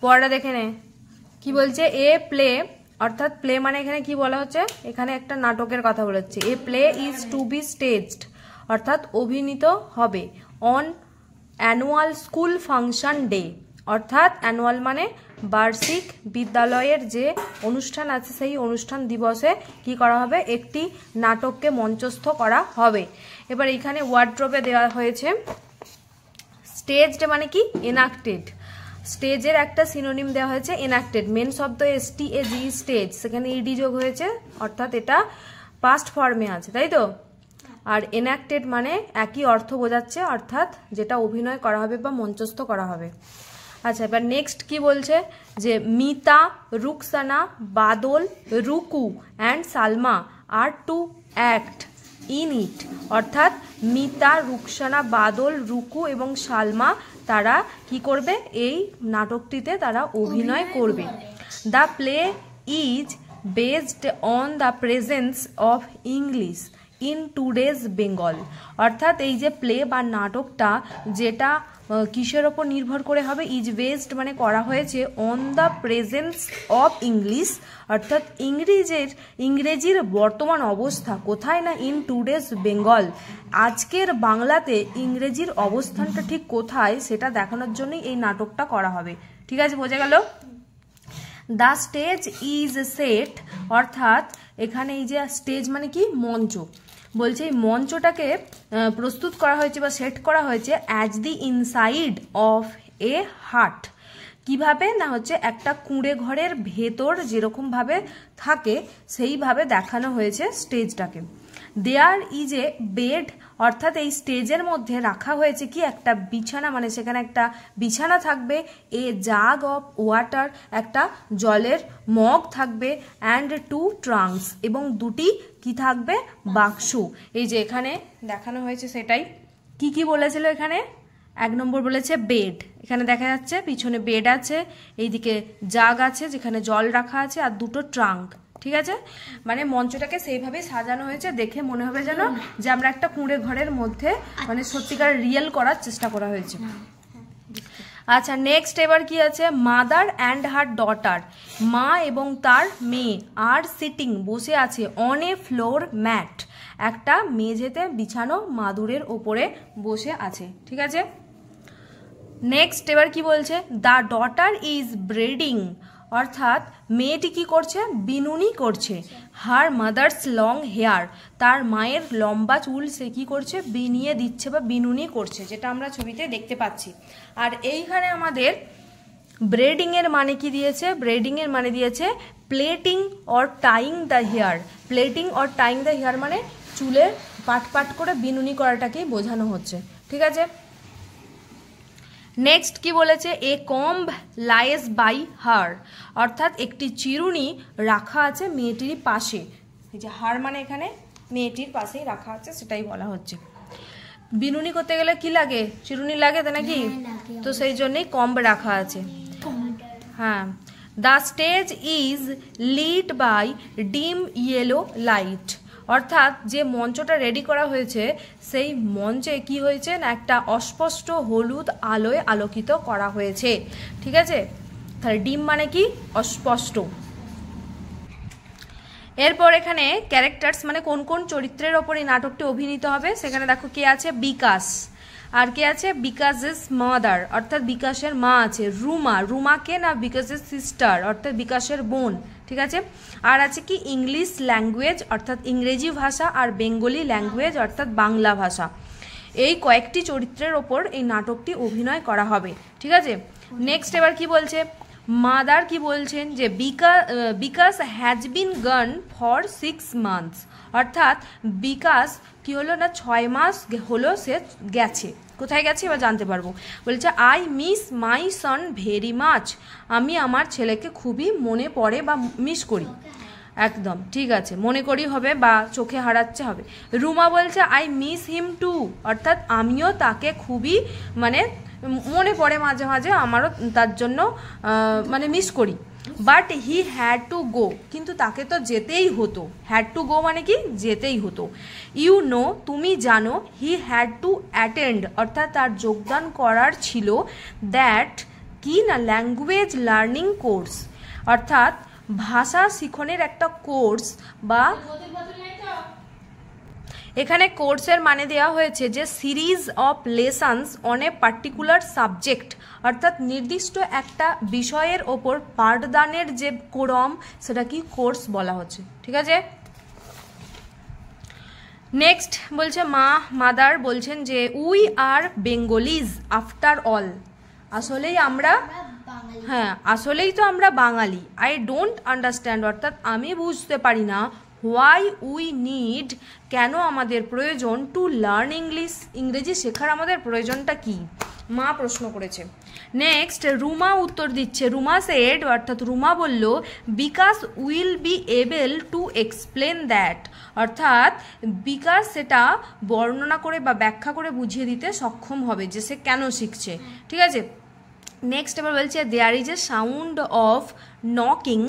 পড়াটা দেখে নে কি বলছে। এ প্লে অর্থাৎ প্লে মানে এখানে কি বলা হচ্ছে, এখানে একটা নাটকের কথা বলা হচ্ছে। A play is to be staged অর্থাৎ অভিনীত হবে on annual school function day অর্থাৎ অ্যানুয়াল মানে বার্ষিক বিদ্যালয়ের যে অনুষ্ঠান আছে সেই অনুষ্ঠান দিবসে কি করা হবে, একটি নাটককে মঞ্চস্থ করা হবে। এবার এখানে ওয়ার্ড্রপে দেওয়া হয়েছে স্টেজড মানে কি এনাক্টেড, স্টেজের একটা সিনোনিম দেওয়া হয়েছে এনাক্টেড। মেন শব্দ STAG স্টেজ, সেখানে ইডি যোগ হয়েছে অর্থাৎ এটা পাস্ট ফর্মে আছে, তাই তো। আর এনাক্টেড মানে একই অর্থ বোঝাচ্ছে অর্থাৎ যেটা অভিনয় করা হবে বা মঞ্চস্থ করা হবে। আচ্ছা এবার নেক্সট কি বলছে যে Mita, Ruksana, Badal, Ruku and Salma are to act in it অর্থাৎ মিতা, রুকসানা, বাদল, রুকু এবং সালমা তারা কি করবে, এই নাটকটিতে তারা অভিনয় করবে। The play is based on the presence of English in today's Bengal অর্থাৎ এই যে প্লে বা নাটকটা যেটা কিসের ওপর নির্ভর করে হবে, ইজ বেসড মানে করা হয়েছে on the presence of English অর্থাৎ ইংরেজির বর্তমান অবস্থা কোথায় না, ইন টুডেজ বেঙ্গল আজকের বাংলাতে ইংরেজির অবস্থানটা ঠিক কোথায় সেটা দেখানোর জন্যই এই নাটকটা করা হবে। ঠিক আছে, বোঝা গেল। দ্য স্টেজ ইজ সেট অর্থাৎ এখানে এই যে স্টেজ মানে কি মঞ্চ, বলছে এই মঞ্চটাকে প্রস্তুত করা হয়েছে বা সেট করা হয়েছে অ্যাজ দি ইনসাইড অফ এ হাট। কিভাবে না হচ্ছে একটা কুঁড়ে ঘরের ভেতর যেরকম ভাবে থাকে সেইভাবে দেখানো হয়েছে স্টেজটাকে। দেয়ার ইজ এ বেড অর্থাৎ এই স্টেজের মধ্যে রাখা হয়েছে কি একটা বিছানা, মানে সেখানে একটা বিছানা থাকবে। এ জাগ অফ ওয়াটার একটা জলের মগ থাকবে, অ্যান্ড টু ট্রাঙ্কস এবং দুটি কি থাকবে বাক্স। এই যে এখানে দেখানো হয়েছে সেটাই। কি কি বলেছিল এখানে, 1 নম্বর বলেছে বেড, এখানে দেখা যাচ্ছে পিছনে বেড আছে, এইদিকে জাগ আছে যেখানে জল রাখা আছে, আর দুটো ট্রাঙ্ক। ঠিক আছে, মানে মঞ্চটাকে সেইভাবে সাজানো হয়েছে দেখে মনে হবে যেন যে আমরা একটা কুঁড়ে ঘরের মধ্যে মানে সত্যিকার রিয়েল করার চেষ্টা করা হয়েছে। আচ্ছা নেক্সট এবার কি আছে, মাদার অ্যান্ড হার ডটার মা এবং তার মেয়ে আর সিটিং বসে আছে অন এ ফ্লোর ম্যাট একটা মেঝেতে বিছানো মাদুরের ওপরে বসে আছে। ঠিক আছে, নেক্সট এবার কি বলছে, দ্য ডটার ইজ ব্রেডিং অর্থাৎ মেয়েটি কি করছে, বিনুনি করছে। হার মাদার্স লং হেয়ার তার মায়ের লম্বা চুল সে কি করছে, বিনিয়ে দিচ্ছে বা বিনুনি করছে, যেটা আমরা ছবিতে দেখতে পাচ্ছি। আর এইখানে আমাদের ব্রেডিং এর মানে কি দিয়েছে, ব্রেডিং এর মানে দিয়েছে plaiting or tying the hair. Plaiting or tying the hair মানে চুলে পাট পাট করে বিনুনি করাটাকেই বোঝানো হচ্ছে। ঠিক আছে, নেক্সট কি বলেছে, এ কম্ব লাইজ বাই হার অর্থাৎ একটি চিরুনি রাখা আছে মেয়েটির পাশে। এই যে হার মানে এখানে মেয়েটির পাশেই রাখা আছে সেটাই বলা হচ্ছে। বিনুনি করতে গেলে কি লাগে, চিরুনি লাগে তো নাকি, তো সেই জন্যই কম্ব রাখা আছে। হ্যাঁ, the stage is lit by dim yellow light অর্থাৎ যে মঞ্চটা রেডি করা হয়েছে সেই মঞ্চে কি হয়েছে না একটা অস্পষ্ট হলুদ আলোয় আলোকিত করা হয়েছে। ঠিক আছে, তাহলে ডিম মানে কি অস্পষ্ট। এরপর এখানে ক্যারেক্টার্স মানে কোন কোন চরিত্রের ওপর এই নাটকটি অভিনীত হবে সেখানে দেখো কে আছে, বিকাশ, আর কে আছে বিকাশের মাদার অর্থাৎ বিকাশের মা আছে, রুমা, রুমাকে না বিকাশের সিস্টার অর্থাৎ বিকাশের বোন। ঠিক আছে, আর আছে কি ইংলিশ ল্যাঙ্গুয়েজ অর্থাৎ ইংরেজি ভাষা, আর বেঙ্গলি ল্যাঙ্গুয়েজ অর্থাৎ বাংলা ভাষা। এই কয়েকটি চরিত্রের ওপর এই নাটকটি অভিনয় করা হবে। ঠিক আছে, নেক্সট এবার কি বলছে, মাদার কি বলছেন যে Bikash has been gone for 6 months অর্থাৎ বিকাশ কি হলো না 6 মাস হলো সে গেছে। কোথায় গেছে এবার জানতে পারবো। বলছে I miss my Son very much আমি আমার ছেলেকে খুবই মনে পড়ে বা মিস করি। একদম ঠিক আছে, মনে করি হবে বা চোখে হারাচ্ছে হবে। রুমা বলছে আই মিস হিম টু অর্থাৎ আমিও তাকে খুবই মানে মনে পড়ে মাঝে মাঝে, আমারও তার জন্য মানে মিস করি। But he had to go কিন্তু তাকে তো যেতেই হতো, হ্যাড টু গো মানে কি যেতেই হতো। ইউ নো তুমি জানো, হি হ্যাড টু অ্যাটেন্ড অর্থাৎ তার যোগদান করার ছিল, দ্যাট কি না ল্যাঙ্গুয়েজ লার্নিং কোর্স, অর্থাৎ ভাষা শিখনের একটা কোর্স বা এখানে কোর্সের মানে দেওয়া হয়েছে যে series of lessons on a particular subject, অর্থাৎ নির্দিষ্ট একটা বিষয়ের ওপর পাঠদানের যে ক্রম সেটা কি কোর্স বলা হচ্ছে। ঠিক আছে, নেক্সট বলছে মাদার বলছেন যে we are Bengalis after all, আসলেই আমরা আসলেই তো আমরা বাঙালি। আই ডোন্ট আন্ডারস্ট্যান্ড, অর্থাৎ আমি বুঝতে পারি না। হোয়াই উই নিড, কেন আমাদের প্রয়োজন। টু লার্ন ইংলিশ, ইংরেজি শেখার আমাদের প্রয়োজনটা কি, মা প্রশ্ন করেছে। নেক্সট রুমা উত্তর দিচ্ছে। রুমা সেড, অর্থাৎ রুমা বলল Bikash will be able to explain that, অর্থাৎ বিকাশ সেটা বর্ণনা করে বা ব্যাখ্যা করে বুঝিয়ে দিতে সক্ষম হবে যে সে কেন শিখছে। ঠিক আছে, নেক্সট এবার বলছে there is a sound of knocking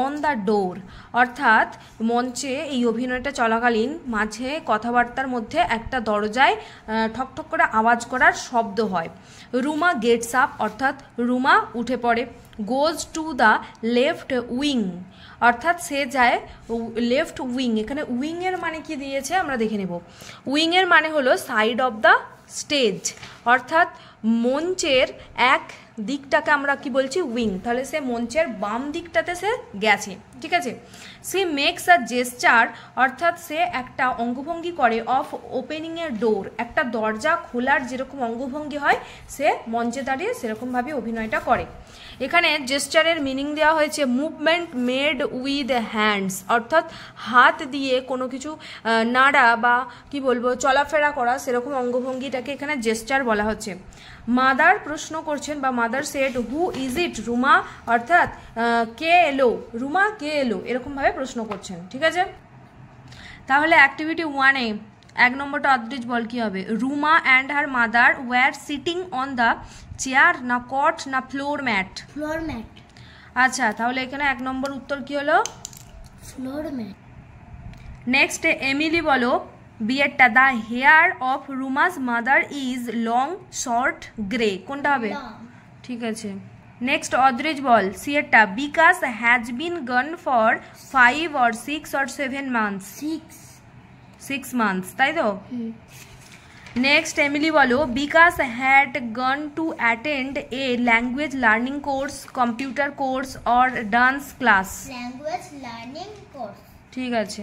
on the door, অর্থাৎ মঞ্চে এই অভিনয়টা চলাকালীন মাঝে কথাবার্তার মধ্যে একটা দরজায় ঠকঠক করে আওয়াজ করার শব্দ হয়। রুমা গেটস আপ, অর্থাৎ রুমা উঠে পড়ে। Goes to the left wing, অর্থাৎ সে যায় লেফট উইং। এখানে উইংয়ের মানে কি দিয়েছে আমরা দেখে নেব। উইংয়ের মানে হলো সাইড অফ দ্য স্টেজ, অর্থাৎ মঞ্চের এক দিকটাকে আমরা কি বলছি উইং, তাহলে সে মঞ্চের বাম দিকটাতে সে গেছে। ঠিক আছে, সে মেক্স আ জেস্চার, অর্থাৎ সে একটা অঙ্গভঙ্গি করে অফ ওপেনিং এর ডোর, একটা দরজা খোলার যেরকম অঙ্গভঙ্গি হয় সে মঞ্চে দাঁড়িয়ে সেরকমভাবে অভিনয়টা করে। এখানে জেস্চারের মিনিং দেওয়া হয়েছে মুভমেন্ট মেড উইথ হ্যান্ডস, অর্থাৎ হাত দিয়ে কোনো কিছু নাড়া বা কি বলবো চলাফেরা করা, সেরকম অঙ্গভঙ্গিটাকে এখানে জেস্চার বলা হচ্ছে। মাদার প্রশ্ন করছেন বা mother said who is it Ruma, অর্থাৎ কে এলো, রুমা কে এলো, এরকমভাবে প্রশ্ন করছেন। ঠিক আছে, তাহলে অ্যাক্টিভিটি 1-এ 1 নম্বরটা অদ্রিজ বল কি হবে। Ruma and her mother were sitting on the chair, না কট না ফ্লোর ম্যাট। Floor mat. আচ্ছা, তাহলে এখানে 1 নম্বর উত্তর কি হলো, ফ্লোর ম্যাট। নেক্সট এমিলি বলো বিয়েরটা the hair of Ruma's mother is long short grey, কোনটা হবে। ঠিক আছে, নেক্সট অদ্রিজ বল সিয়েরটা Bikash has been gone for 5 or 6 or 7 months। 6 months, তাই তো। নেক্সট এমিলি বলো Bikash had gone to attend a language learning course, computer course or dance class. Language learning course. ঠিক আছে।